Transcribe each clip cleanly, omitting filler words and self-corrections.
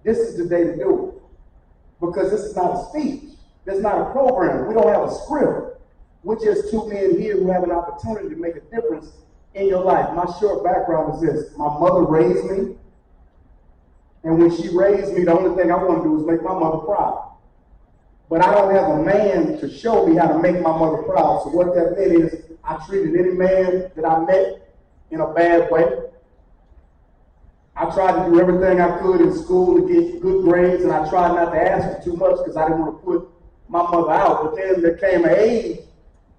this is the day to do it. Because this is not a speech. This is not a program. We don't have a script. We're just two men here who have an opportunity to make a difference in your life. My short background is this. My mother raised me. And when she raised me, the only thing I want to do is make my mother proud. But I don't have a man to show me how to make my mother proud. So what that meant is I treated any man that I met in a bad way. I tried to do everything I could in school to get good grades, and I tried not to ask for too much because I didn't want to put my mother out. But then there came an age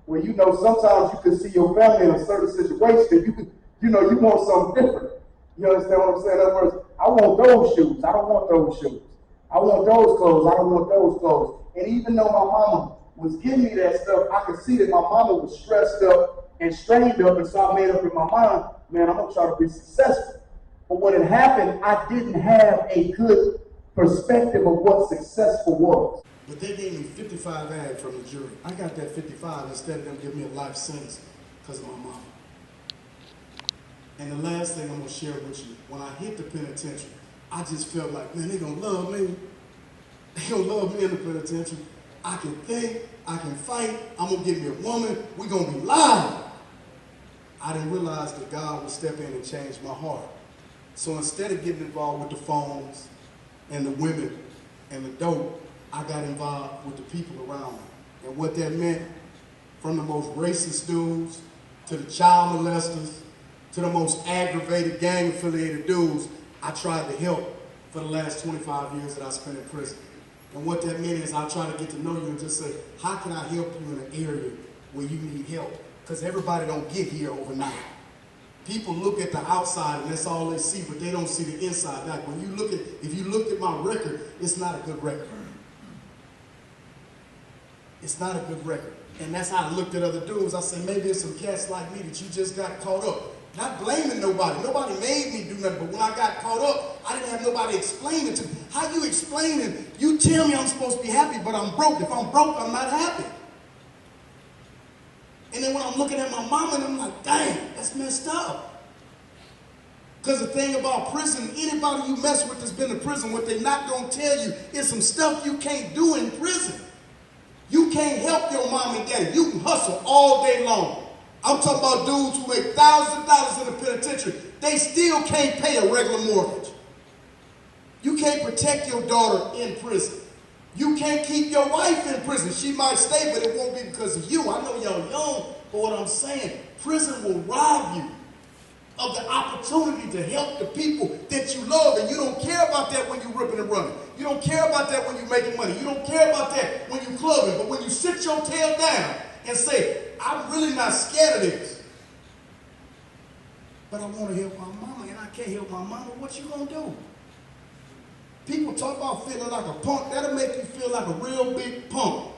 where, sometimes you can see your family in a certain situation and you want something different. You understand what I'm saying? In other words, I want those shoes. I don't want those shoes. I want those clothes. I don't want those clothes. And even though my mama was giving me that stuff, I could see that my mama was stressed up and strained up, and so I made up in my mind, man, I'm going to try to be successful. But when it happened, I didn't have a good perspective of what successful was. But they gave me 55 ads from the jury. I got that 55 instead of them giving me a life sentence because of my mama. And the last thing I'm going to share with you, when I hit the penitentiary, I just felt like, man, they're going to love me. They're going to love me in the penitentiary. I can think, I can fight, I'm going to get me a woman, we're going to be live. I didn't realize that God would step in and change my heart. So instead of getting involved with the phones and the women and the dope, I got involved with the people around me. And what that meant, from the most racist dudes to the child molesters to the most aggravated gang-affiliated dudes, I tried to help for the last 25 years that I spent in prison. And what that meant is I try to get to know you and just say, how can I help you in an area where you need help? Because everybody don't get here overnight. People look at the outside and that's all they see, but they don't see the inside. Like when you look at, if you looked at my record, it's not a good record. It's not a good record. And that's how I looked at other dudes. I said, maybe it's some cats like me that you just got caught up. Not blaming nobody. Nobody made me do nothing. But when I got caught up, I didn't have nobody explaining to me. How you explaining? You tell me I'm supposed to be happy, but I'm broke. If I'm broke, I'm not happy. And then when I'm looking at my mama, and I'm like, dang, that's messed up. Because the thing about prison, anybody you mess with that's been to prison, what they're not going to tell you is some stuff you can't do in prison. You can't help your mom and daddy. You can hustle all day long. I'm talking about dudes who make thousands of dollars in the penitentiary. They still can't pay a regular mortgage. You can't protect your daughter in prison. You can't keep your wife in prison. She might stay, but it won't be because of you. I know y'all young, but what I'm saying, prison will rob you of the opportunity to help the people that you love, and you don't care about that when you're ripping and running. You don't care about that when you're making money. You don't care about that when you're clubbing, but when you sit your tail down and say, I'm really not scared of this, but I want to help my mama, and I can't help my mama, what you gonna do? People talk about feeling like a punk. That'll make you feel like a real big punk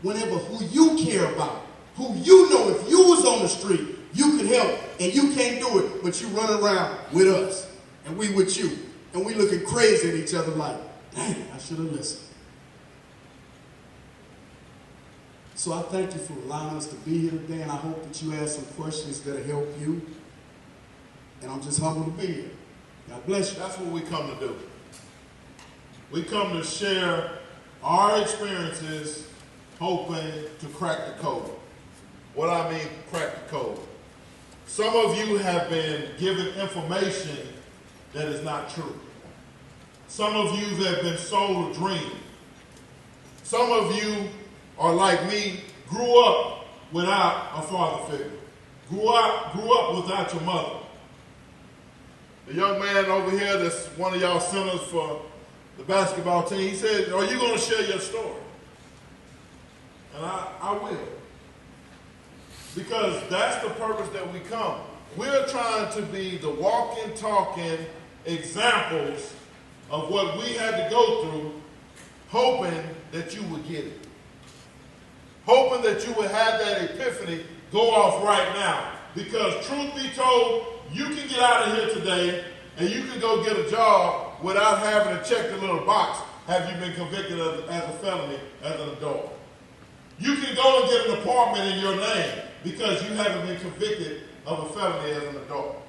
whenever who you care about, who you know if you was on the street, you could help, and you can't do it, but you run around with us, and we with you, and we looking crazy at each other like, dang, I should have listened. So I thank you for allowing us to be here today, and I hope that you ask some questions that'll help you, and I'm just humbled to be here. God bless you. That's what we come to do. We come to share our experiences, hoping to crack the code. What I mean, crack the code. Some of you have been given information that is not true. Some of you have been sold a dream. Some of you are like me, grew up without a father figure. Grew up without your mother. The young man over here that's one of y'all centers for the basketball team, he said, are you going to share your story? And I will. Because that's the purpose that we come. We're trying to be the walking, talking examples of what we had to go through, hoping that you would get it. Hoping that you would have that epiphany go off right now. Because truth be told, you can get out of here today and you can go get a job without having to check the little box, have you been convicted as a felony as an adult. You can go and get an apartment in your name because you haven't been convicted of a felony as an adult.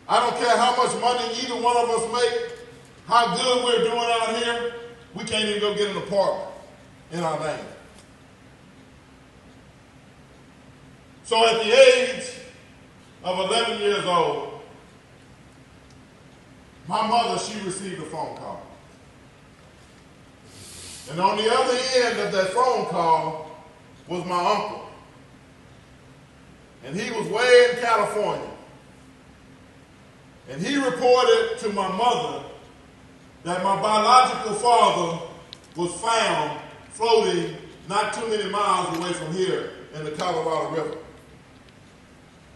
I don't care how much money either one of us make, how good we're doing out here, we can't even go get an apartment in our lane. So at the age of 11 years old, my mother, she received a phone call. And on the other end of that phone call was my uncle. And he was way in California. And he reported to my mother that my biological father was found floating not too many miles away from here in the Colorado River.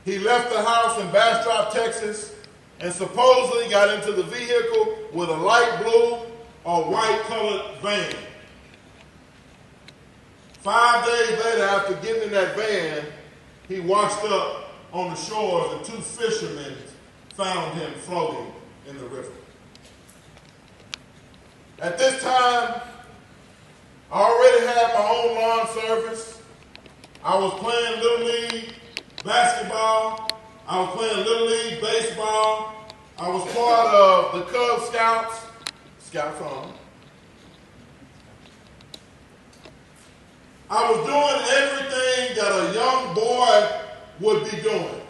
He left the house in Bastrop, Texas, and supposedly got into the vehicle with a light blue or white colored van. 5 days later, after getting in that van, he washed up on the shores and 2 fishermen found him floating in the river. At this time, I already had my own lawn service. I was playing Little League basketball. I was playing Little League baseball. I was part of the Cub Scouts, Scouts on. I was doing everything that a young boy would be doing.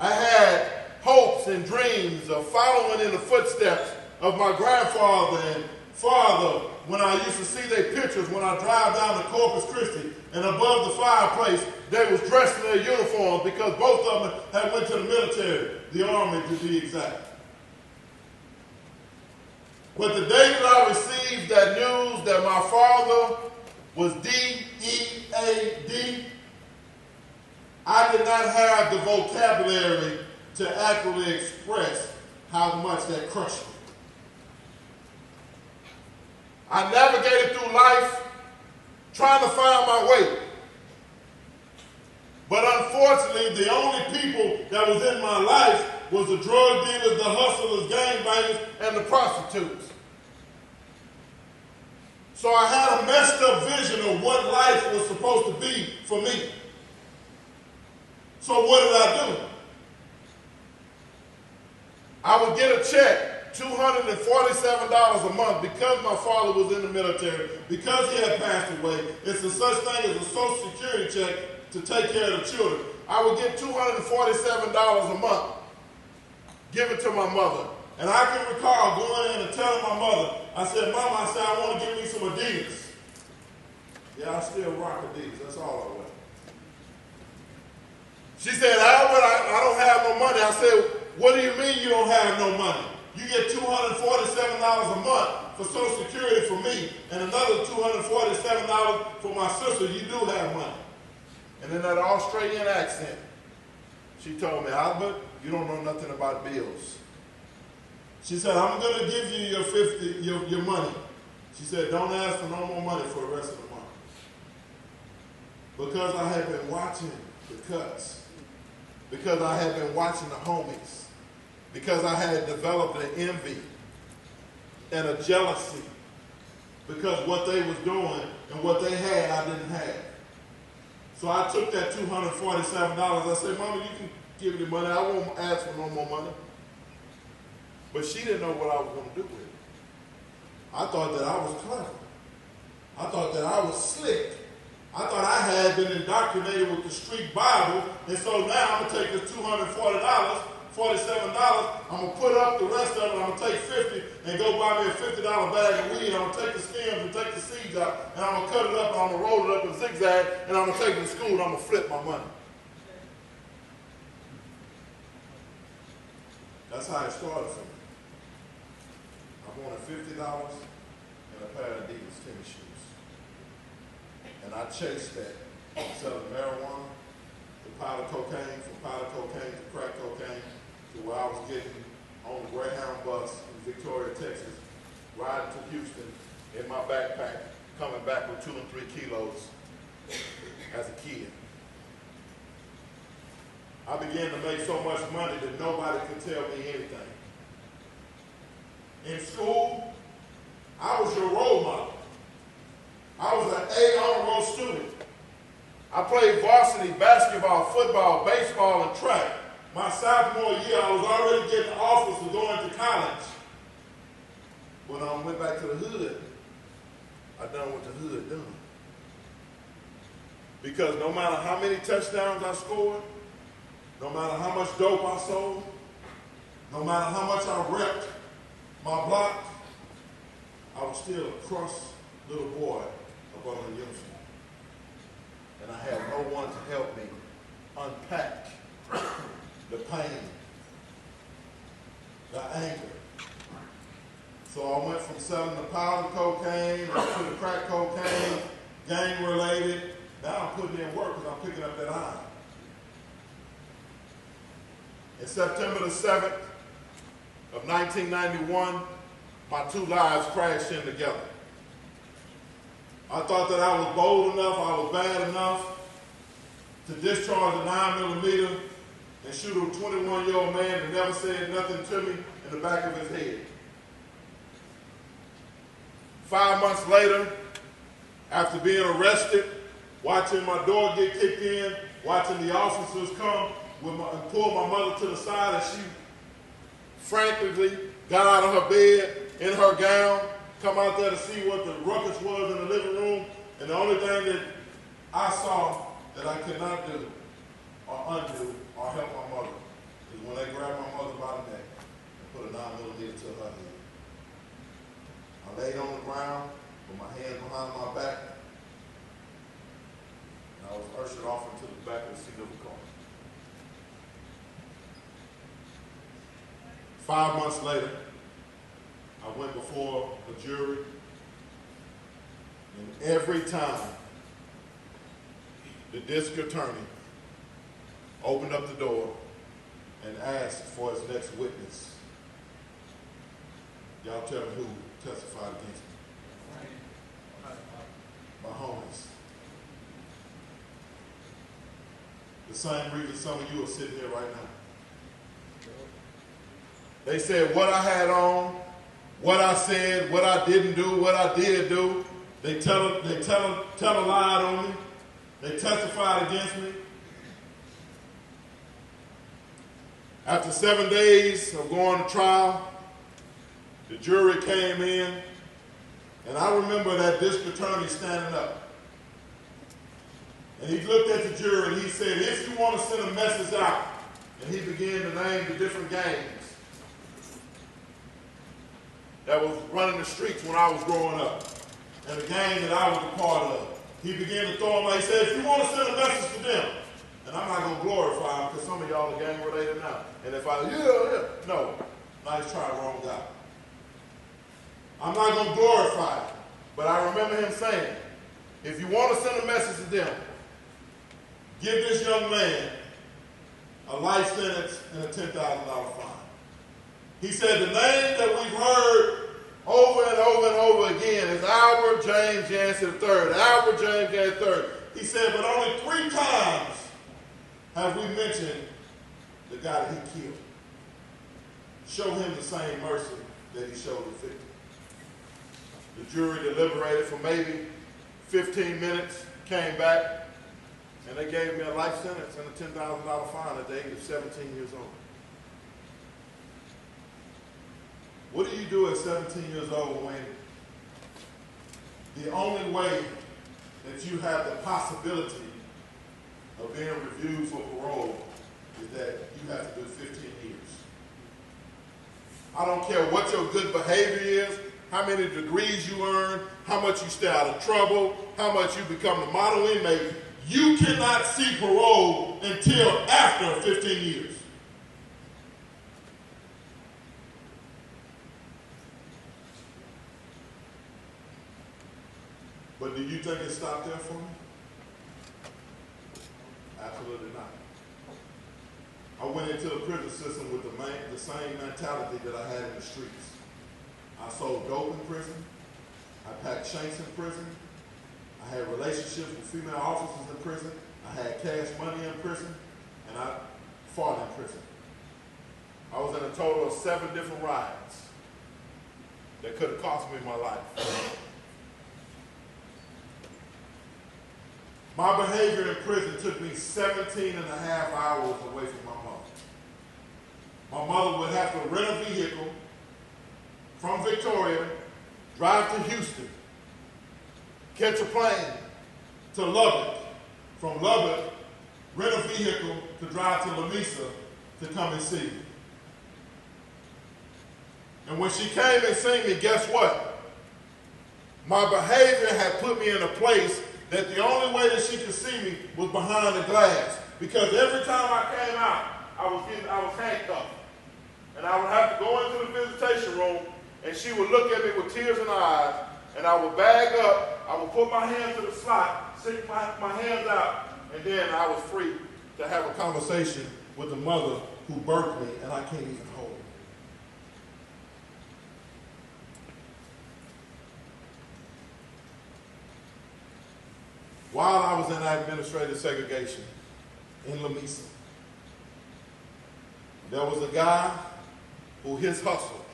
I had hopes and dreams of following in the footsteps of my grandfather and father when I used to see their pictures when I drive down to Corpus Christi, and above the fireplace they was dressed in their uniforms because both of them had went to the military, the Army to be exact. But the day that I received that news that my father was D-E-A-D, I did not have the vocabulary to accurately express how much that crushed me. I navigated through life trying to find my way. But unfortunately, the only people that was in my life was the drug dealers, the hustlers, gangbangers, and the prostitutes. So I had a messed up vision of what life was supposed to be for me. So what did I do? I would get a check, $247 a month, because my father was in the military, because he had passed away. It's a such thing as a Social Security check to take care of the children. I would get $247 a month given to my mother. And I can recall going in and telling my mother, I said, Mama, I said, I want to give me some Adidas. Yeah, I still rock Adidas. That's all I wear. She said, Albert, I don't have no money. I said, what do you mean you don't have no money? You get $247 a month for Social Security for me and another $247 for my sister. You do have money. And in that Australian accent, she told me, Albert, you don't know nothing about bills. She said, I'm going to give you your money. She said, don't ask for no more money for the rest of the month. Because I had been watching the cuts. Because I had been watching the homies. Because I had developed an envy and a jealousy. Because what they was doing and what they had, I didn't have. So I took that $247. I said, Mama, you can give me the money. I won't ask for no more money. But she didn't know what I was going to do with it. I thought that I was clever. I thought that I was slick. I thought I had been indoctrinated with the street Bible, and so now I'm going to take this $247, I'm going to put up the rest of it, I'm going to take $50 and go buy me a $50 bag of weed. I'm going to take the stems and take the seeds out, and I'm going to cut it up, and I'm going to roll it up in zigzag, and I'm going to take it to school, and I'm going to flip my money. That's how it started for me. I wanted $50 and a pair of Adidas tennis shoes. And I chased that from selling marijuana to powder cocaine, from powder cocaine to crack cocaine, to where I was getting on the Greyhound bus in Victoria, Texas, riding to Houston in my backpack, coming back with 2 and 3 kilos as a kid. I began to make so much money that nobody could tell me anything. In school, I was your role model. I was an A honor roll student. I played varsity basketball, football, baseball, and track. My sophomore year, I was already getting offers to go into college. when I went back to the hood, I done what the hood done. Because no matter how many touchdowns I scored, no matter how much dope I sold, no matter how much I repped my block, I was still a crushed little boy up under the uniform. And I had no one to help me unpack the pain, the anger. So I went from selling the powder cocaine to the crack cocaine, gang related. Now I'm putting in work because I'm picking up that iron. In September the 7th of 1991, my two lives crashed in together. I thought that I was bold enough, I was bad enough to discharge a 9mm and shoot a 21-year-old man that never said nothing to me in the back of his head. 5 months later, after being arrested, watching my door get kicked in, watching the officers come and pull my mother to the side, and she frantically got out of her bed in her gown, come out there to see what the ruckus was in the living room, and the only thing that I saw that I could not do or undo or help my mother is when they grabbed my mother by the neck and put a 9mm to her head. I laid on the ground with my hands behind my back, and I was ushered off into the back of the seat of the car. 5 months later, I went before a jury, and every time the district attorney opened up the door and asked for his next witness, y'all tell me who testified against me. My homies. The same reason some of you are sitting here right now. They said what I had on, what I said, what I didn't do, what I did do. They tell a lie on me. They testified against me. After 7 days of going to trial, the jury came in, and I remember that district attorney standing up. And he looked at the jury and he said, if you want to send a message out, and he began to name the different gangs that was running the streets when I was growing up, and the gang that I was a part of. He began to throw them out. He said, if you want to send a message to them, and I'm not going to glorify them because some of y'all are gang related now. And if no, nice try, wrong guy. I'm not going to glorify it, but I remember him saying, if you want to send a message to them, give this young man a life sentence and a $10,000 fine. He said the name that we've heard over and over and over again is Albert James Yancey III. Albert James Yancey III. He said, but only 3 times have we mentioned the guy that he killed. Show him the same mercy that he showed the victim. The jury deliberated for maybe 15 minutes, came back, and they gave me a life sentence and a $10,000 fine at the age of 17 years old. What do you do at 17 years old when the only way that you have the possibility of being reviewed for parole is that you have to do 15 years? I don't care what your good behavior is, how many degrees you earn, how much you stay out of trouble, how much you become the model inmate. You cannot see parole until after 15 years. But do you think it stopped there for me? Absolutely not. I went into the prison system with the same mentality that I had in the streets. I sold dope in prison. I packed shanks in prison. I had relationships with female officers in prison. I had cash money in prison. And I fought in prison. I was in a total of 7 different riots that could have cost me my life. My behavior in prison took me 17 and a half hours away from my mother. My mother would have to rent a vehicle from Victoria drive to Houston, catch a plane to Lubbock, from Lubbock, rent a vehicle to drive to Lamesa to come and see me. And when she came and seen me, guess what? My behavior had put me in a place that the only way that she could see me was behind the glass. Because every time I came out, I was handcuffed. And I would have to go into the visitation room, and she would look at me with tears in her eyes, and I would bag up, I would put my hand to the slot, stick my hands out, and then I was free to have a conversation with the mother who birthed me, and I can't even hold her. While I was in administrative segregation in Lamesa, there was a guy who his hustle.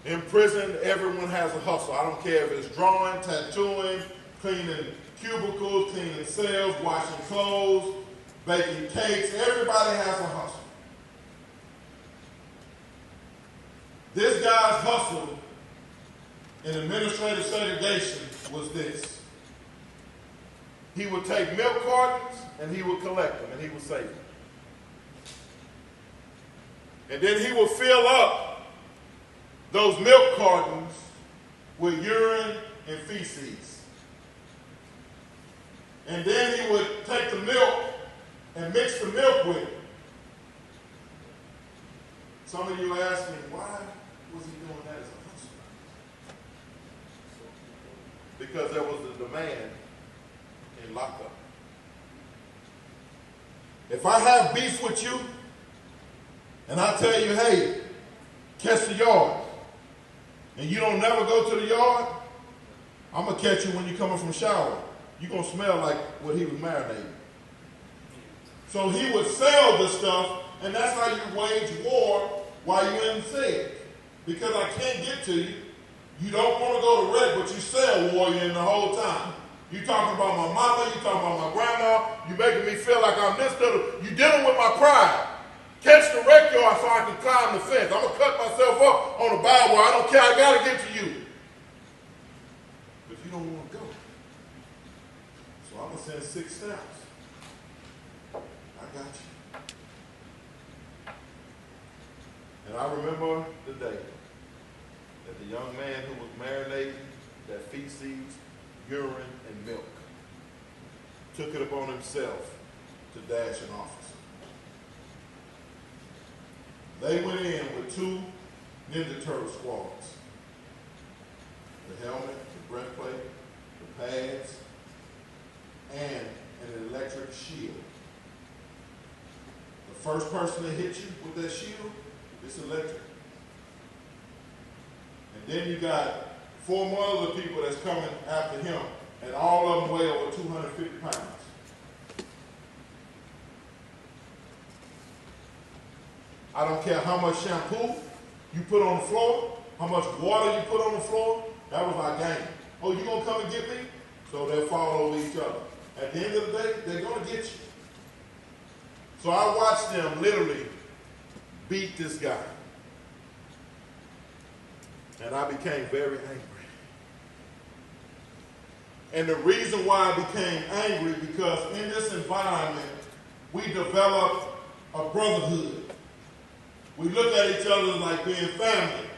In prison, everyone has a hustle. I don't care if it's drawing, tattooing, cleaning cubicles, cleaning cells, washing clothes, baking cakes. Everybody has a hustle. This guy's hustle in administrative segregation was this. He would take milk cartons and he would collect them and he would save them. And then he would fill up those milk cartons with urine and feces. And then he would take the milk and mix the milk with it. Some of you ask me, why was he doing that as a hustler? Because there was a demand in lockup. If I have beef with you, and I tell you, hey, catch the yard, and you don't never go to the yard, I'm going to catch you when you're coming from shower. You're going to smell like what he was marinating. So he would sell the stuff, and that's how you wage war while you're in cell. Because I can't get to you. You don't want to go to rec, but you sell warrior the whole time. You talking about my mama, you talking about my grandma, you making me feel like I'm this little. You dealing with my pride. Catch the wreck yard so I can climb the fence. I'm going to cut myself up on the barbed wire. I don't care. I got to get to you. But you don't want to go. So I'm going to send 6 steps. I got you. And I remember the day that the young man who was marinating that feces, urine, and milk took it upon himself to dash an officer. They went in with 2 Ninja Turtle squads. The helmet, the breastplate, the pads, and an electric shield. The first person that hit you with that shield, it's electric. And then you got 4 more other people that's coming after him, and all of them weigh over 250 pounds. I don't care how much shampoo you put on the floor, how much water you put on the floor, that was our game. Oh, you gonna come and get me? So they'll fall over each other. At the end of the day, they're gonna get you. So I watched them literally beat this guy. And I became very angry. And the reason why I became angry, because in this environment, we developed a brotherhood. We look at each other like being family.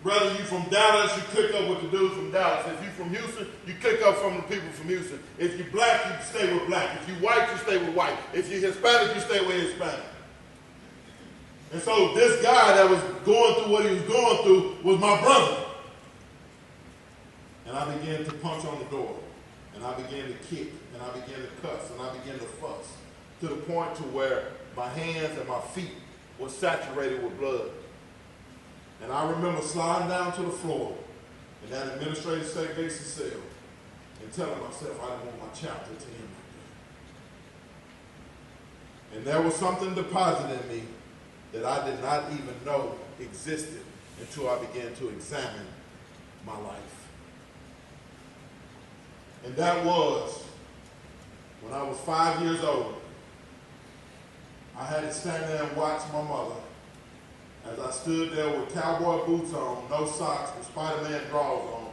Whether you're from Dallas, you click up with the dudes from Dallas. If you're from Houston, you click up from the people from Houston. If you're black, you stay with black. If you're white, you stay with white. If you're Hispanic, you stay with Hispanic. And so this guy that was going through what he was going through was my brother. And I began to punch on the door. And I began to kick. And I began to cuss. And I began to fuss. To the point to where my hands and my feet were saturated with blood. And I remember sliding down to the floor in that administrative segregation cell and telling myself I didn't want my chapter to end like that. And there was something deposited in me that I did not even know existed until I began to examine my life. And that was when I was 5 years old. I had to stand there and watch my mother as I stood there with cowboy boots on, no socks, with Spider-Man drawers on,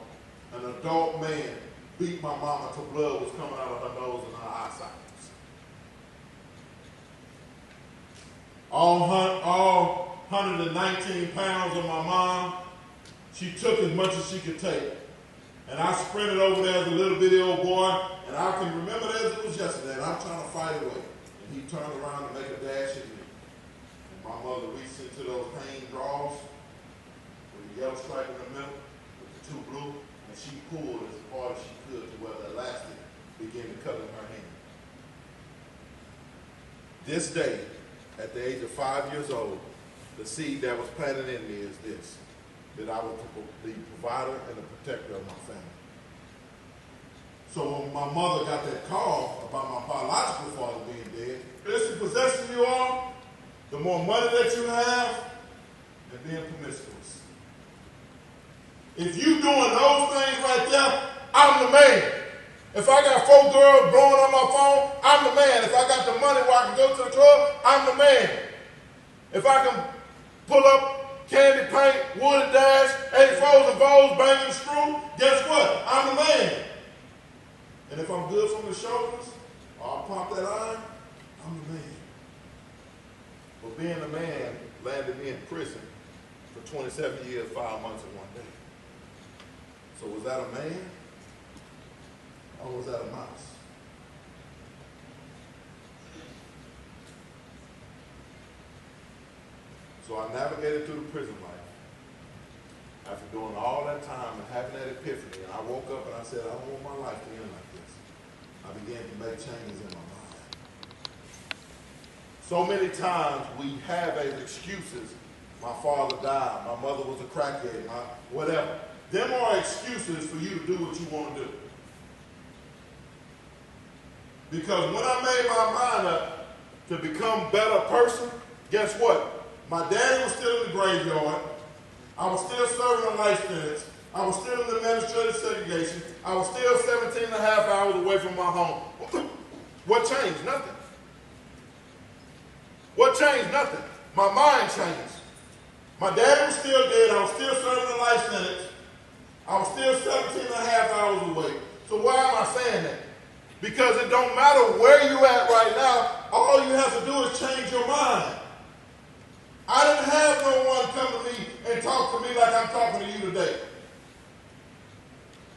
an adult man beat my mama till blood was coming out of her nose and her eye sockets. All 119 pounds of my mom, she took as much as she could take. And I sprinted over there as a little bitty old boy, and I can remember that as it was yesterday, and I'm trying to fight away. And he turned around to make a dash at me. And my mother reached into those pain drawers with the yellow stripe in the middle, with the two blue, and she pulled as hard as she could to where the elastic began to cut in her hand. This day, at the age of 5 years old, the seed that was planted in me is this: that I was the provider and the protector of my family. So when my mother got that call about my biological father being dead, the less possession you are, the more money that you have, and being promiscuous. If you doing those things right there, I'm the man. If I got 4 girls blowing on my phone, I'm the man. If I got the money where I can go to the club, I'm the man. If I can pull up candy paint, wood dash, 84s and Vols, bang and screw, guess what? I'm the man. And if I'm good from the shoulders, or I'll pop that iron, I'm the man. But being a man landed me in prison for 27 years, 5 months, and 1 day. So was that a man? Or was that a mouse? So I navigated through the prison life after doing all that time and having that epiphany. And I woke up and I said, I don't want my life to end like this. I began to make changes in my mind. So many times we have as excuses: my father died, my mother was a crackhead, my whatever. Them are excuses for you to do what you want to do. Because when I made my mind up to become a better person, guess what? My daddy was still in the graveyard. I was still serving a life sentence. I was still in administrative segregation. I was still 17 and a half hours away from my home. What changed? Nothing. What changed? Nothing. My mind changed. My daddy was still dead. I was still serving a life sentence. I was still 17 and a half hours away. So why am I saying that? Because it don't matter where you at right now. All you have to do is change your mind. I didn't have no one come to me and talk to me like I'm talking to you today.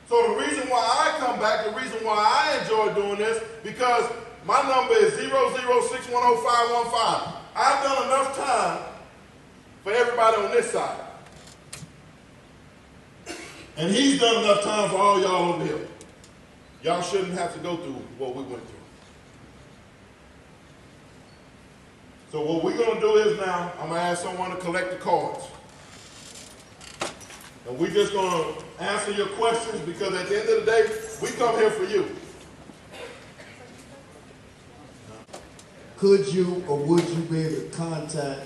So the reason why I come back, the reason why I enjoy doing this, because my number is 006100515. I've done enough time for everybody on this side. And he's done enough time for all y'all over here. Y'all shouldn't have to go through what we went through. So what we're going to do is now, I'm going to ask someone to collect the cards. And we're just going to answer your questions, because at the end of the day, we come here for you. Could you or would you be able to contact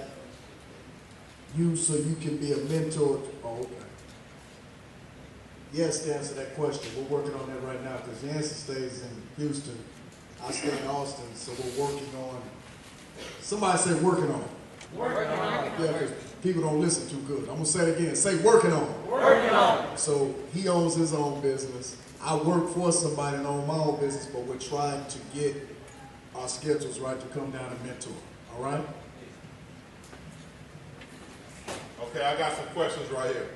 you so you can be a mentor? Oh, okay. Yes, to answer that question. We're working on that right now because Yancey stays in Houston. I stay in Austin, so we're working on. Somebody say working on. Working on. Yeah, because people don't listen too good. I'm going to say it again. Say working on. Working on. So he owns his own business. I work for somebody and own my own business, but we're trying to get our schedules right to come down and mentor. All right? Okay, I got some questions right here.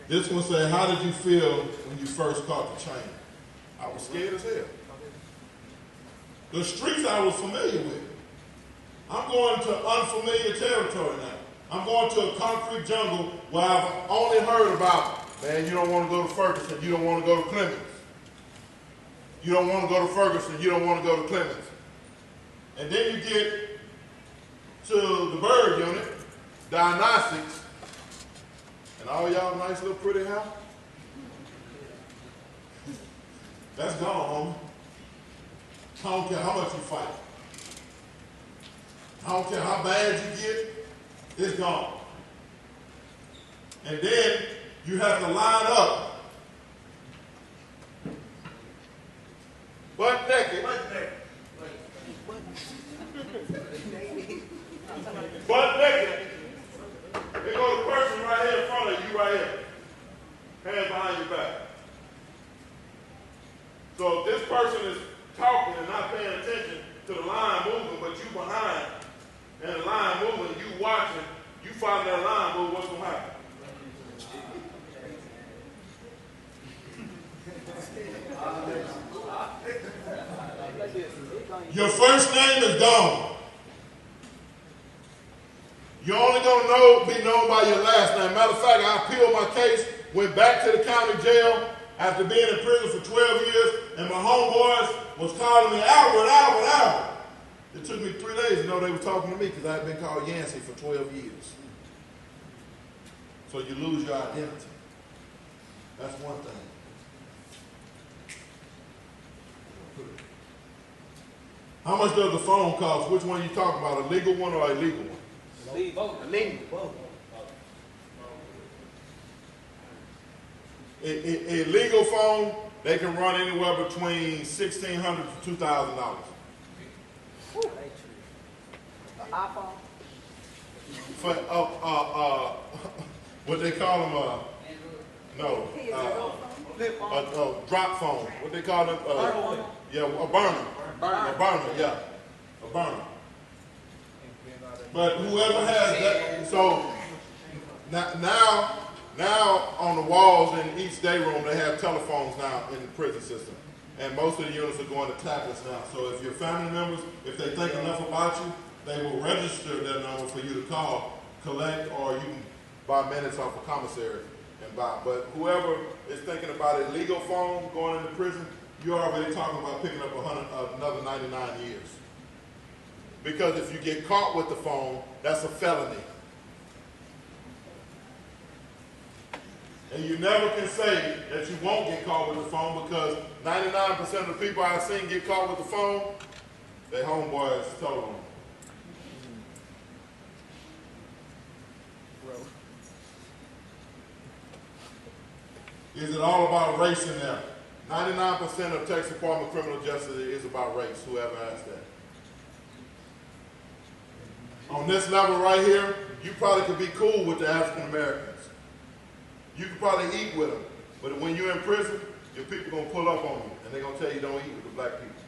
This one said, how did you feel when you first caught the chain? I was scared as hell. The streets I was familiar with. I'm going to unfamiliar territory now. I'm going to a concrete jungle where I've only heard about, man, you don't want to go to Ferguson, you don't want to go to Clemens. You don't want to go to Ferguson, you don't want to go to Clemens. And then you get to the bird unit, diagnostics, and all y'all nice little pretty house. That's gone, homie. I don't care how much you fight. I don't care how bad you get, it's gone. And then you have to line up. Butt naked. Butt naked. you right here. Hands behind your back. So this person is talking and not paying attention to the line moving, but you behind, and the line moving, you watching, you follow that line move, what's going to happen? Your first name is gone. You're only going to be known by your last name. Matter of fact, I appealed my case, went back to the county jail after being in prison for 12 years, and my homeboys was calling me Albert. It took me 3 days to know they were talking to me because I had been called Yancey for 12 years. So you lose your identity. That's one thing. How much does the phone cost? Which one are you talking about, a legal one or a illegal one? Legal. A legal phone, they can run anywhere between $1,600 to $2,000. iPhone. For what they call them? No, Flip phone. drop phone. What they call them? Yeah, a burner. A burner, yeah, a burner. But whoever has that, so now on the walls in each day room they have telephones now in the prison system, and most of the units are going to tablets now. So if your family members, if they think enough about you, they will register their number for you to call, collect, or you can buy minutes off a commissary and buy. But whoever is thinking about a legal phone going into prison, you're already talking about picking up another 99 years. Because if you get caught with the phone, that's a felony. And you never can say that you won't get caught with the phone, because 99% of the people I've seen get caught with the phone, their homeboys told them. Is it all about race in there? 99% of Texas Department of Criminal Justice is about race, whoever asked that. On this level right here, you probably could be cool with the African Americans. You could probably eat with them. But when you're in prison, your people are going to pull up on you, and they're going to tell you don't eat with the black people.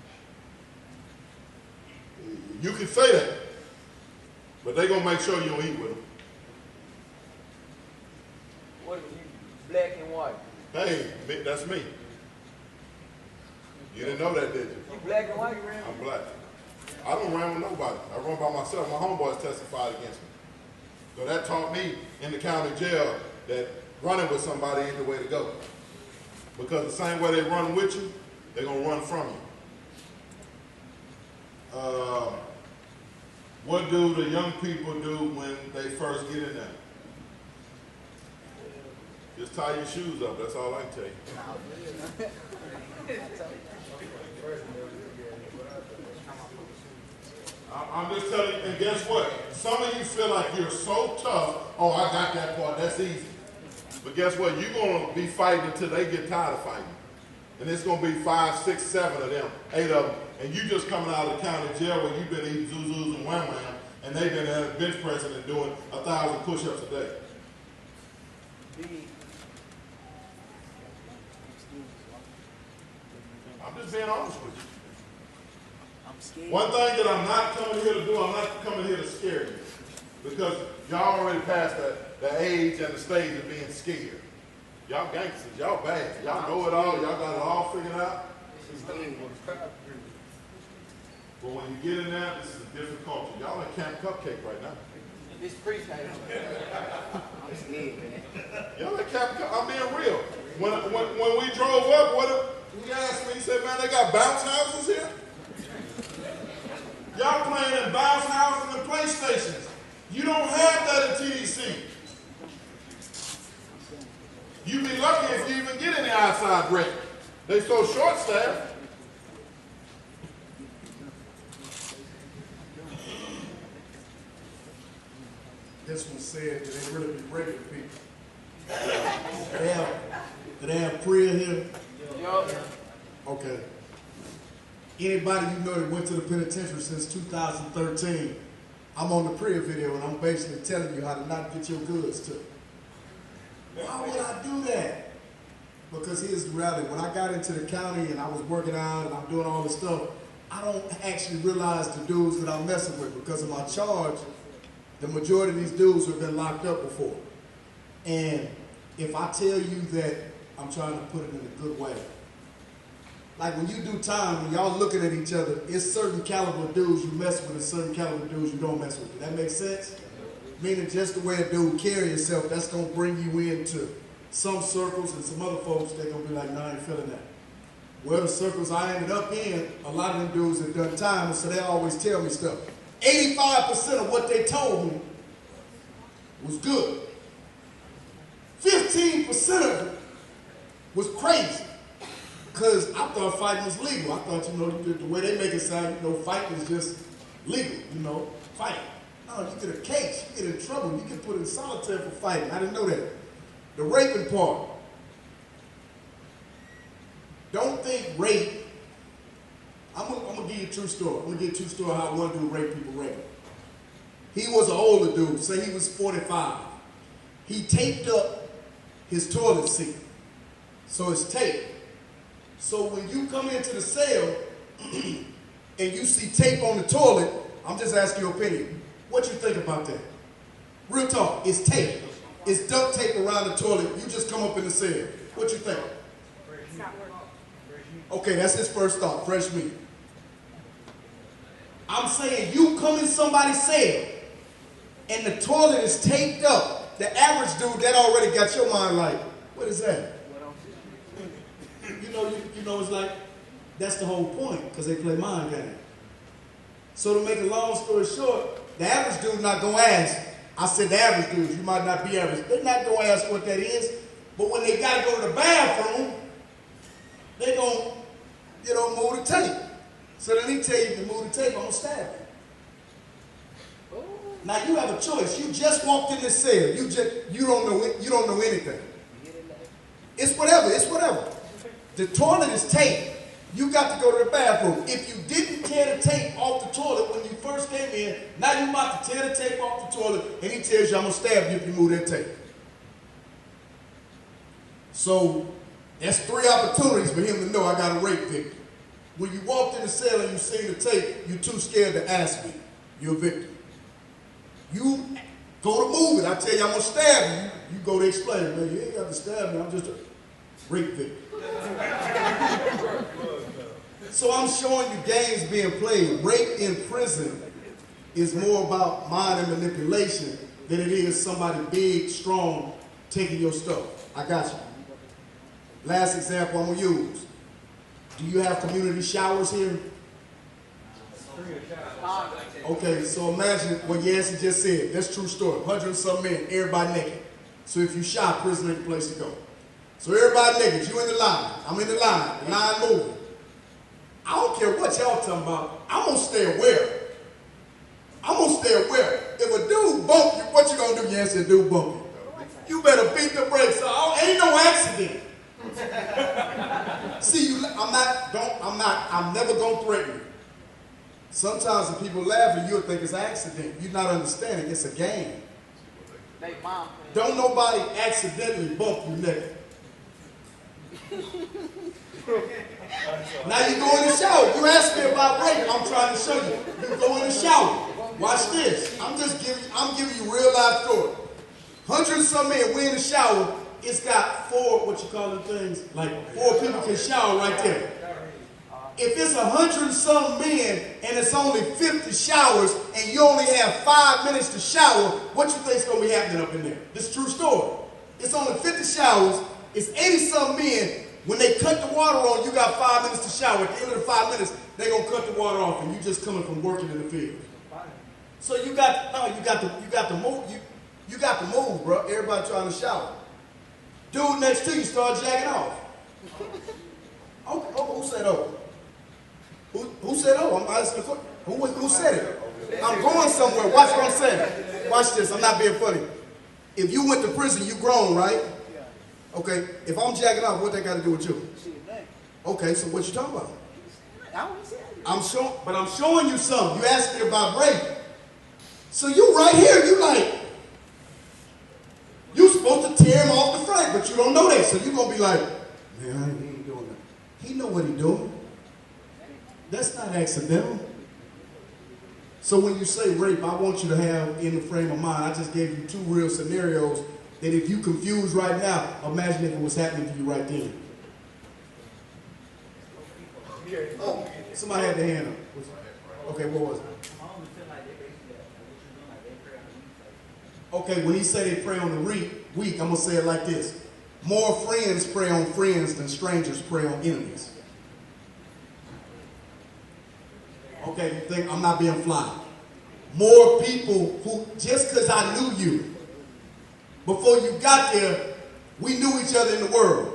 You can say that, but they're going to make sure you don't eat with them. What if you black and white? Hey, that's me. You didn't know that, did you? You black and white, Ram? I'm black. I don't run with nobody. I run by myself. My homeboys testified against me. So that taught me in the county jail that running with somebody ain't the way to go. Because the same way they run with you, they're going to run from you. What do the young people do when they first get in there? Just tie your shoes up. That's all I can tell you. I'm just telling you, and guess what? Some of you feel like you're so tough. Oh, I got that part. That's easy. But guess what? You're going to be fighting until they get tired of fighting. And it's going to be 5, 6, 7 of them, 8 of them. And you just coming out of the county jail where you've been eating zuzus and wham wham, and they've been at a bench pressing and doing 1,000 push-ups a day. I'm just being honest with you. One thing that I'm not coming here to do, I'm not coming here to scare you. Because y'all already passed the age and the stage of being scared. Y'all gangsters, y'all bad. Y'all know it all, y'all got it all figured out. But when you get in there, this is a different culture. Y'all in Camp Cupcake right now. It's pre-K. I'm scared, man. Y'all at Camp Cupcake, I'm being real. When we drove up, he asked me, he said, man, they got bounce houses here? Y'all playing in bounce houses and PlayStations. You don't have that at TDC. You be lucky if you even get any outside break. They so short-staffed. This one said that they really be breaking people. Do they have Priya here? Yup. Okay. Anybody you know that went to the penitentiary since 2013, I'm on the Priya video and I'm basically telling you how to not get your goods took. Why would I do that? Because here's the reality. When I got into the county and I was working out and I'm doing all this stuff, I don't actually realize the dudes that I'm messing with because of my charge. The majority of these dudes have been locked up before. And if I tell you that, I'm trying to put it in a good way. Like when you do time, when y'all looking at each other, it's certain caliber dudes you mess with and certain caliber dudes you don't mess with. Does that make sense? Meaning just the way a dude carry himself, that's going to bring you into some circles and some other folks, they're going to be like, nah, I ain't feeling that. Well, the circles I ended up in, a lot of them dudes have done time, so they always tell me stuff. 85% of what they told me was good. 15% of it was crazy. Because I thought fighting was legal. I thought, the way they make it sound, fighting is just legal, fighting. No, you get a case, you get in trouble, you get put in solitary for fighting. I didn't know that. The raping part. Don't think rape. I'm gonna give you a true story. I'm gonna give you a true story how one dude raped people rape. He was an older dude, say he was 45. He taped up his toilet seat. So it's taped. So when you come into the cell and you see tape on the toilet, I'm just asking your opinion. What you think about that? Real talk, it's tape. It's duct tape around the toilet. You just come up in the cell. What you think? It's not working. Okay, that's his first thought, fresh meat. I'm saying you come in somebody's cell and the toilet is taped up. The average dude that already got your mind like, what is that? It's like, that's the whole point, because they play mind game. So to make a long story short, the average dude not gonna ask. I said the average dudes, you might not be average. They're not gonna ask what that is, but when they gotta go to the bathroom, they gonna, move the tape. So then he tell you to move the tape, I'm gonna stab you. Now you have a choice. You just walked in this cell. You don't know anything. It's whatever. The toilet is taped. You got to go to the bathroom. If you didn't tear the tape off the toilet when you first came in, now you about to tear the tape off the toilet, and he tells you, I'm gonna stab you if you move that tape. So that's 3 opportunities for him to know I got a rape victim. When you walked in the cell and you seen the tape, you're too scared to ask me. You're a victim. You go to move it. I tell you I'm gonna stab you. You go to explain it. Man, you ain't got to stab me. I'm just a rape victim. So I'm showing you games being played. Rape in prison is more about mind and manipulation than it is somebody big, strong, taking your stuff. I got you. Last example I'm gonna use. Do you have community showers here? Okay, so imagine what Yancey just said. That's true story. 100 and some men, everybody naked. So if you shot, prison ain't the place to go. So everybody naked, you in the line. I'm in the line moving. I don't care what y'all talking about. I'm gonna stay aware. If a dude bump you, what you gonna do? Yancey, a dude bump you. You better beat the brakes. Ain't no accident. See, I'm never gonna threaten you. Sometimes when people laugh at you, think it's an accident. You're not understanding, it's a game. Don't nobody accidentally bump you naked. Now you go in the shower. You asked me about rape. I'm trying to show you. You go in the shower. Watch this. I'm giving you real life story. 100 and some men, we in the shower. It's got 4, what you call them things? Like 4 people can shower right there. If it's 100 and some men and it's only 50 showers and you only have 5 minutes to shower, what you think's gonna be happening up in there? This is a true story. It's only 50 showers. It's 80 some men. When they cut the water on, you got 5 minutes to shower. At the end of the 5 minutes, they're gonna cut the water off, and you just coming from working in the field. So you got to move, bro. Everybody trying to shower. Dude next to you start jacking off. Who said oh? Who said oh? I'm asking the question. Who said it? I'm going somewhere. Watch what I'm saying. Watch this. I'm not being funny. If you went to prison, you grown, right? Okay, if I'm jacking off, what they got to do with you? Okay, so what you talking about? I'm showing you something. You asked me about rape. So you right here, you like, you supposed to tear him off the frame, but you don't know that. So you're going to be like, man, he ain't doing that. He know what he's doing. That's not accidental. So when you say rape, I want you to have in the frame of mind, I just gave you two real scenarios that if you confused right now, imagine if it was happening to you right then. Oh, somebody had their hand up. Okay, what was it? Okay, when he said they prey on the weak, I'm going to say it like this. More friends prey on friends than strangers prey on enemies. Okay, you think I'm not being fly. More people who, just because I knew you, before you got there, we knew each other in the world.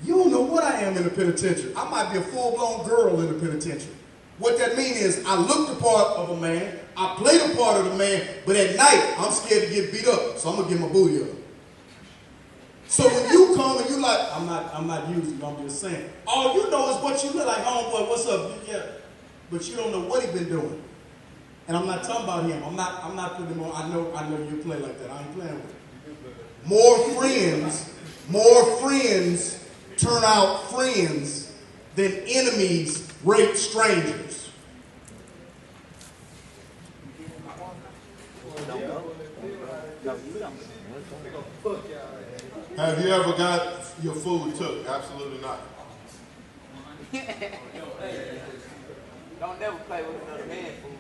You don't know what I am in the penitentiary. I might be a full-blown girl in the penitentiary. What that means is I look the part of a man, I play the part of the man, but at night, I'm scared to get beat up, so I'm going to get my booty up. So when you come and you like, I'm not using, I'm just saying, all you know is what you look like, homeboy, what's up? Yeah. But you don't know what he's been doing. And I'm not talking about him. I'm not putting him on. I know you play like that. I ain't playing with him. More friends turn out friends than enemies rape strangers. Have you ever got your food took? Absolutely not. Don't never play with another man's food.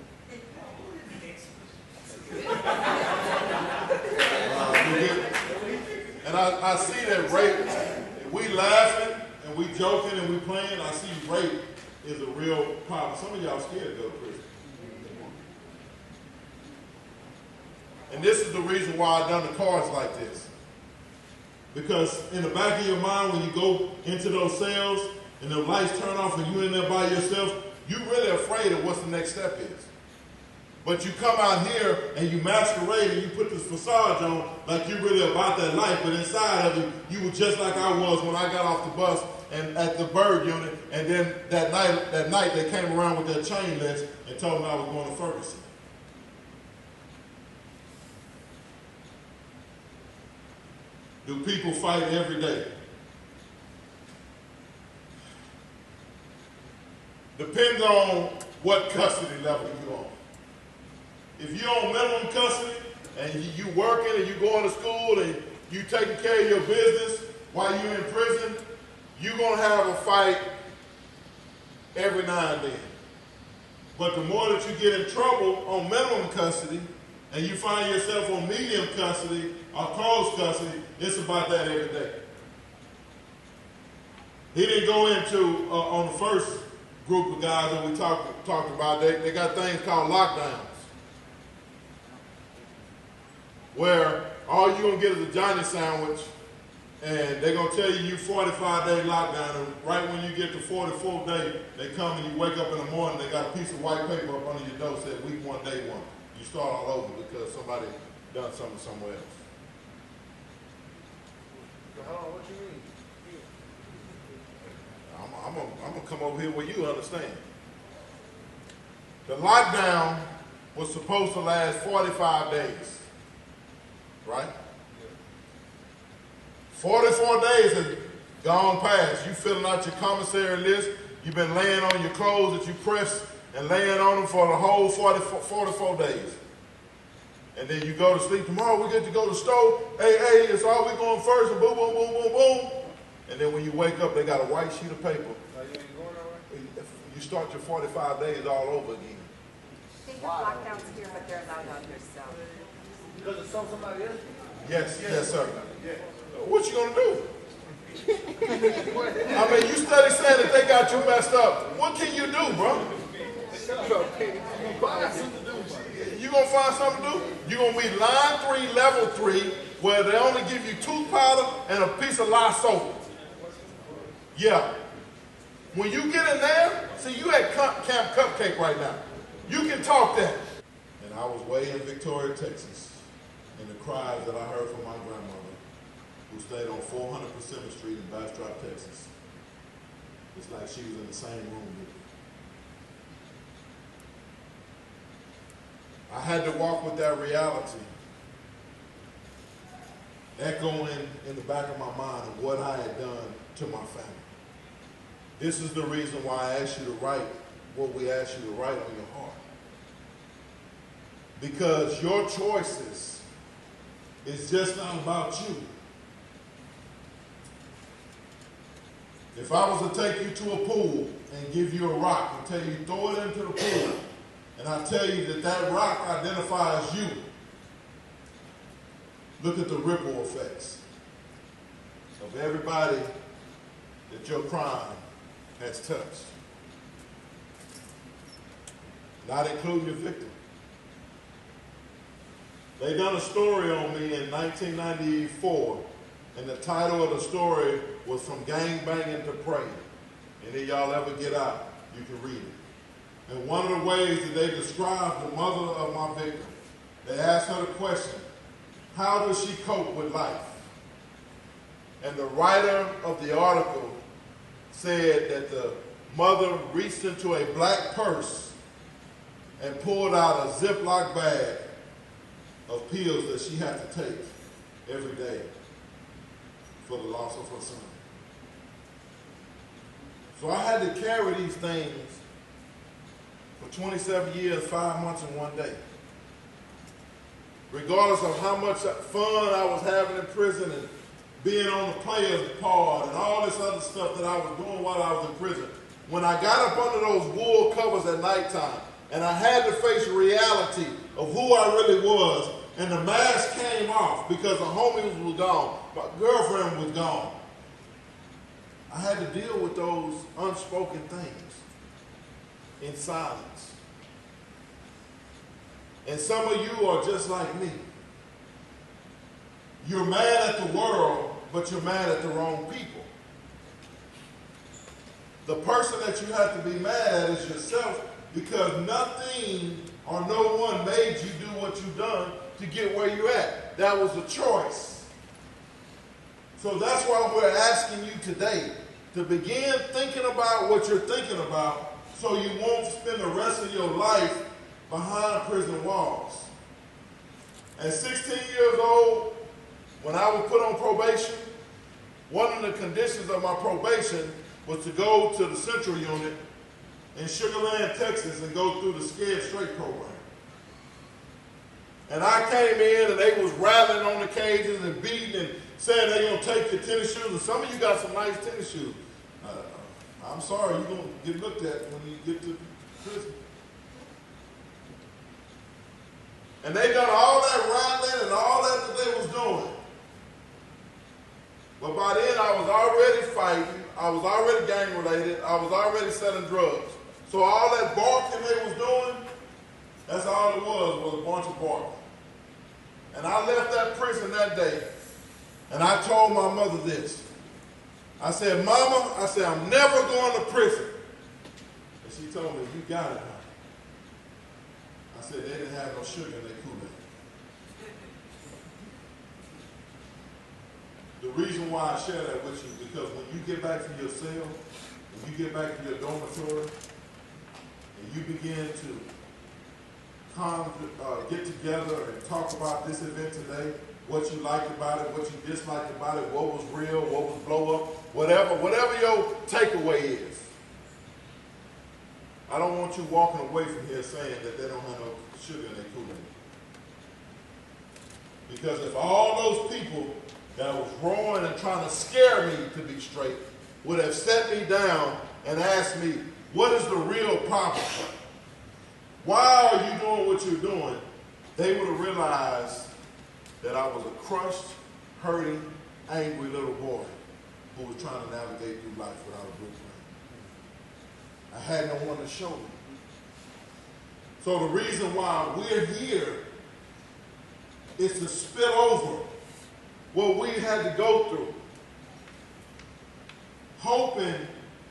And I see that rape, we laughing and we joking and we playing, I see rape is a real problem. Some of y'all scared to go to prison. And this is the reason why I done the cards like this. Because in the back of your mind, when you go into those cells and the lights turn off and you in there by yourself, you're really afraid of what the next step is. But you come out here and you masquerade and you put this facade on like you're really about that life, but inside of you, you were just like I was when I got off the bus and at the bird unit, and then that night they came around with their chain list and told me I was going to Ferguson. Do people fight every day? Depends on what custody level you're on. If you're on minimum custody and you working and you going to school and you taking care of your business while you're in prison, you're going to have a fight every now and then. But the more that you get in trouble on minimum custody and you find yourself on medium custody or close custody, it's about that every day. He didn't go into, on the first group of guys that we talked about, they got things called lockdowns, where all you're going to get is a Johnny sandwich, and they're going to tell you 45-day lockdown, and right when you get to 44th day, they come and you wake up in the morning, they got a piece of white paper up under your door said week 1, day 1. You start all over because somebody done something somewhere else. What you mean? I'm going to come over here where you understand. The lockdown was supposed to last 45 days, right? 44 days have gone past. You filling out your commissary list. You've been laying on your clothes that you pressed and laying on them for the whole 44 days. And then you go to sleep. Tomorrow we get to go to the store. Hey, it's all we going first. And boom, boom, boom, boom, boom. And then when you wake up, they got a white sheet of paper. You start your 45 days all over again. They have lockdowns here, but they're allowed out there still. Because it's somebody else? Yes, sir. What you gonna do? I mean, you study saying that they got you messed up. What can you do, bro? You gonna find something to do? You're gonna be line 3, level 3, where they only give you tooth powder and a piece of lye soap. Yeah. When you get in there, see, you at Camp Cupcake right now. You can talk that. And I was way in Victoria, Texas, and the cries that I heard from my grandmother, who stayed on 400 Pacific Street in Bastrop, Texas. It's like she was in the same room with me. I had to walk with that reality echoing in the back of my mind of what I had done to my family. This is the reason why I asked you to write what we asked you to write on your heart. Because your choices is just not about you. If I was to take you to a pool and give you a rock and tell you throw it into the pool, and I tell you that that rock identifies you, look at the ripple effects of everybody that your crime has touched, not including your victim. They done a story on me in 1994, and the title of the story was From Gang Banging to Praying. Any of y'all ever get out, you can read it. And one of the ways that they described the mother of my victim, they asked her the question, how does she cope with life? And the writer of the article said that the mother reached into a black purse and pulled out a Ziploc bag of pills that she had to take every day for the loss of her son. So I had to carry these things for 27 years, 5 months, and 1 day. Regardless of how much fun I was having in prison and being on the players' pod and all this other stuff that I was doing while I was in prison, when I got up under those wool covers at nighttime and I had to face reality of who I really was, and the mask came off because the homies was gone, my girlfriend was gone, I had to deal with those unspoken things in silence. And some of you are just like me. You're mad at the world, but you're mad at the wrong people. The person that you have to be mad at is yourself, because nothing or no one made you do what you've done to get where you're at. That was a choice. So that's why we're asking you today to begin thinking about what you're thinking about, so you won't spend the rest of your life behind prison walls. At 16 years old, when I was put on probation, one of the conditions of my probation was to go to the Central Unit in Sugar Land, Texas, and go through the Scared Straight program. And I came in and they was rattling on the cages and beating and saying they're going to take your tennis shoes. And some of you got some nice tennis shoes. I'm sorry, you're going to get looked at when you get to prison. And they done all that rattling and all that they was doing. But by then I was already fighting, I was already gang related, I was already selling drugs. So all that barking they was doing, that's all it was a bunch of barking. And I left that prison that day, and I told my mother this. I said, Mama, I said, I'm never going to prison. And she told me, you got it, honey. I said, they didn't have no sugar in their Kool-Aid. The reason why I share that with you is because when you get back to your cell, when you get back to your dormitory, and you begin to get together and talk about this event today, what you liked about it, what you disliked about it, what was real, what was blow up, whatever your takeaway is. I don't want you walking away from here saying that they don't have no sugar in their Kool-Aid. Because if all those people that was roaring and trying to scare me to be straight would have set me down and asked me, what is the real problem? Why are you doing what you're doing? They would have realized that I was a crushed, hurting, angry little boy who was trying to navigate through life without a blueprint. I had no one to show me. So the reason why we're here is to spill over what we had to go through, hoping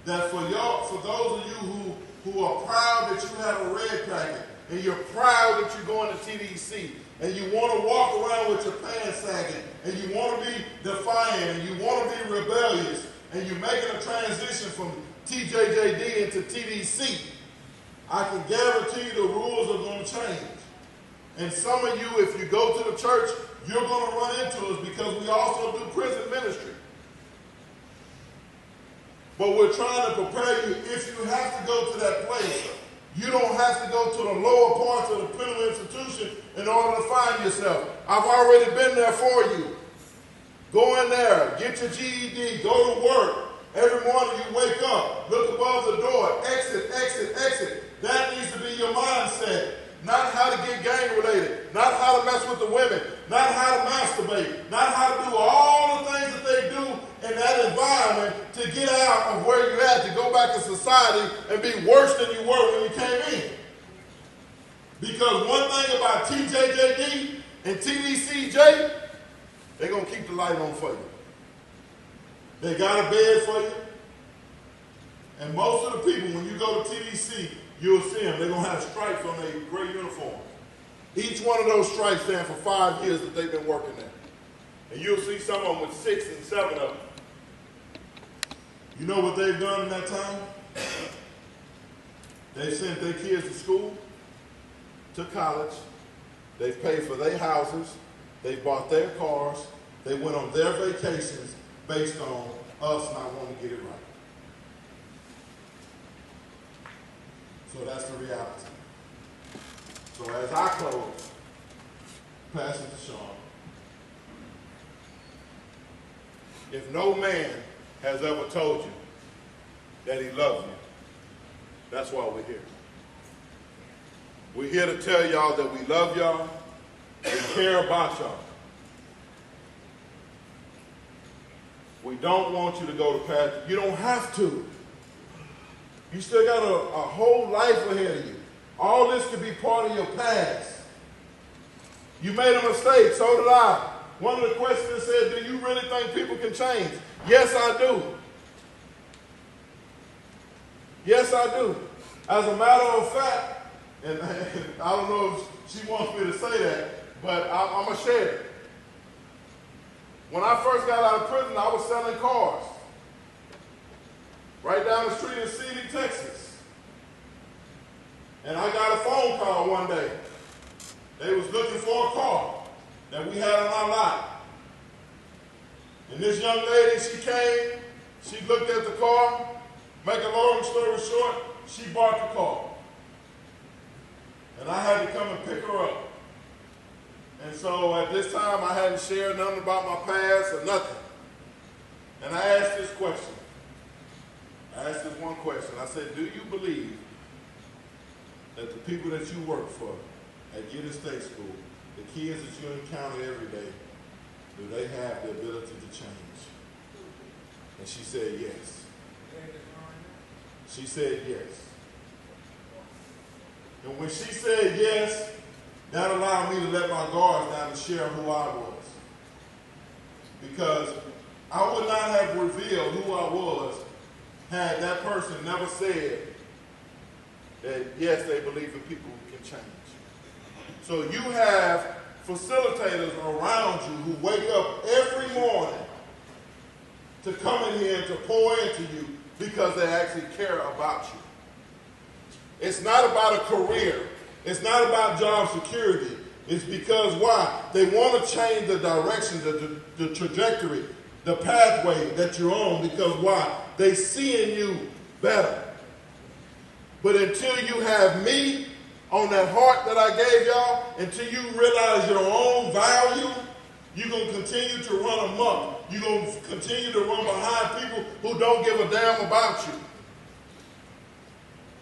that for those of you who are proud that you have a red packet, and you're proud that you're going to TDC, and you want to walk around with your pants sagging, and you want to be defiant, and you want to be rebellious, and you're making a transition from TJJD into TDC, I can guarantee you the rules are going to change. And some of you, if you go to the church, you're going to run into us because we also do prison ministry. But we're trying to prepare you if you have to go to that place. You don't have to go to the lower parts of the penal institution in order to find yourself. I've already been there for you. Go in there, get your GED, go to work. Every morning you wake up, look above the door, exit, exit, exit. That needs to be your mindset. Not how to get gang related, not how to mess with the women, not how to masturbate, not how to do all the things that they do in that environment to get out of where you're at, to go back to society and be worse than you were when you came in. Because one thing about TJJD and TDCJ, they're going to keep the light on for you. They got a bed for you. And most of the people, when you go to TDC, you'll see them. They're going to have stripes on their gray uniform. Each one of those stripes stand for 5 years that they've been working there. And you'll see some of them with 6 and 7 of them. You know what they've done in that time? They've sent their kids to school, to college. They've paid for their houses. They've bought their cars. They went on their vacations based on us not wanting to get it right. So that's the reality. So as I close, pass it to Sean. If no man has ever told you that he loves you, that's why we're here. We're here to tell y'all that we love y'all, we care about y'all. We don't want you to go to path. You don't have to. You still got a whole life ahead of you. All this could be part of your past. You made a mistake, so did I. One of the questions said, do you really think people can change? Yes, I do. Yes, I do. As a matter of fact, and I don't know if she wants me to say that, but I'm going to share it. When I first got out of prison, I was selling cars. Right down the street in Seeley, Texas. And I got a phone call one day. They was looking for a car that we had on our lot. And this young lady, she came, she looked at the car, make a long story short, she bought the car. And I had to come and pick her up. And so at this time, I hadn't shared nothing about my past or nothing. And I asked this question. I asked this one question. I said, do you believe that the people that you work for at Gideon State School, the kids that you encounter every day, do they have the ability to change? And she said yes. She said yes. And when she said yes, that allowed me to let my guards down and share who I was. Because I would not have revealed who I was had that person never said that, yes, they believe in people who can change. So you have facilitators around you who wake up every morning to come in here and to pour into you because they actually care about you. It's not about a career. It's not about job security. It's because why? They want to change the direction, the trajectory, the pathway that you're on, because why? They see in you better. But until you have me on that heart that I gave y'all, until you realize your own value, you're going to continue to run amok. You're going to continue to run behind people who don't give a damn about you.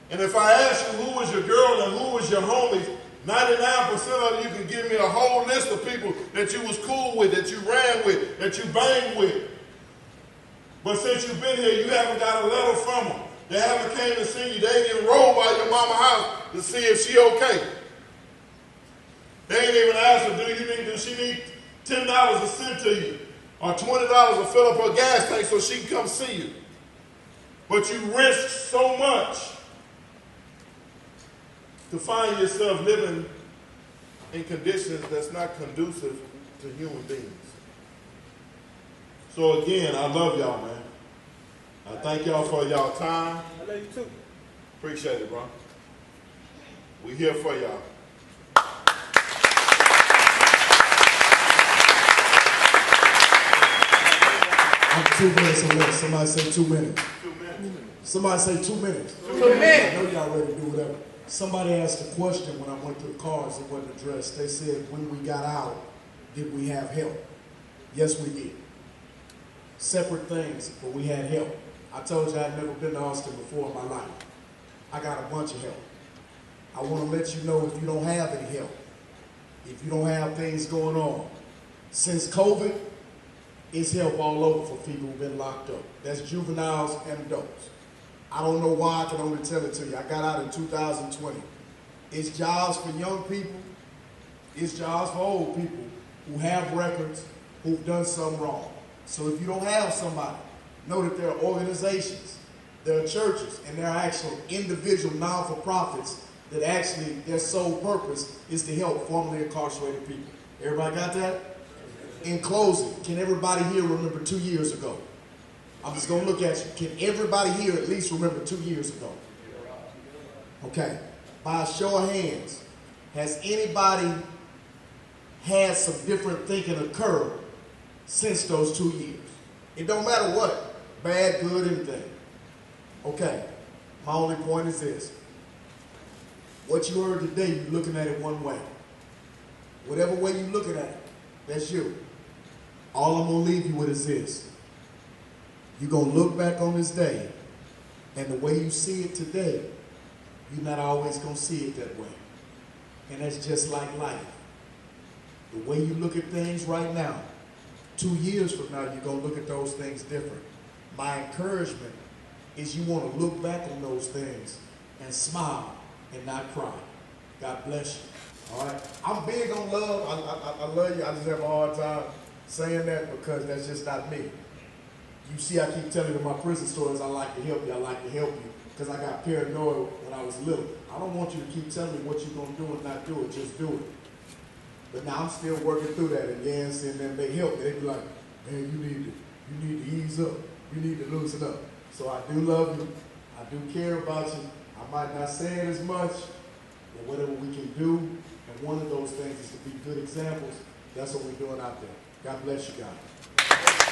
And if I ask you who was your girl and who was your homies, 99% of you can give me a whole list of people that you was cool with, that you ran with, that you banged with. But since you've been here, you haven't got a letter from them. They haven't came to see you. They ain't even rolled by your mama's house to see if she okay. They ain't even asked her, does she need $10 to send to you? Or $20 to fill up her gas tank so she can come see you? But you risk so much to find yourself living in conditions that's not conducive to human beings. So again, I love y'all, man. I thank y'all for y'all time. I love you too. Appreciate it, bro. We here for y'all. I'm 2 minutes or less. Somebody say 2 minutes. 2 minutes. Somebody say 2 minutes. 2 minutes. I know y'all ready to do whatever. Somebody asked a question when I went to the cars that wasn't addressed. They said, when we got out, did we have help? Yes, we did. Separate things, but we had help. I told you I'd never been to Austin before in my life. I got a bunch of help. I want to let you know if you don't have any help, if you don't have things going on. Since COVID, it's help all over for people who've been locked up. That's juveniles and adults. I don't know why, I can only tell it to you. I got out in 2020. It's jobs for young people. It's jobs for old people who have records, who've done something wrong. So if you don't have somebody, know that there are organizations, there are churches, and there are actual individual non-for-profits that actually their sole purpose is to help formerly incarcerated people. Everybody got that? In closing, can everybody here remember 2 years ago? I'm just going to look at you. Can everybody here at least remember 2 years ago? Okay. By a show of hands, has anybody had some different thinking occur since those 2 years? It don't matter what, bad, good, anything. Okay. My only point is this. What you heard today, you're looking at it one way. Whatever way you're looking at it, that's you. All I'm going to leave you with is this. You're going to look back on this day, and the way you see it today, you're not always going to see it that way. And that's just like life. The way you look at things right now, 2 years from now, you're going to look at those things different. My encouragement is you want to look back on those things and smile and not cry. God bless you. All right? I'm big on love. I love you. I just have a hard time saying that because that's just not me. You see, I keep telling you my prison stories. I like to help you. I like to help you because I got paranoid when I was little. I don't want you to keep telling me what you're going to do and not do it. Just do it. But now I'm still working through that. And yes, and then they help me. They be like, man, you need to ease up. You need to loosen up. So I do love you. I do care about you. I might not say it as much, but whatever we can do, and one of those things is to be good examples. That's what we're doing out there. God bless you guys.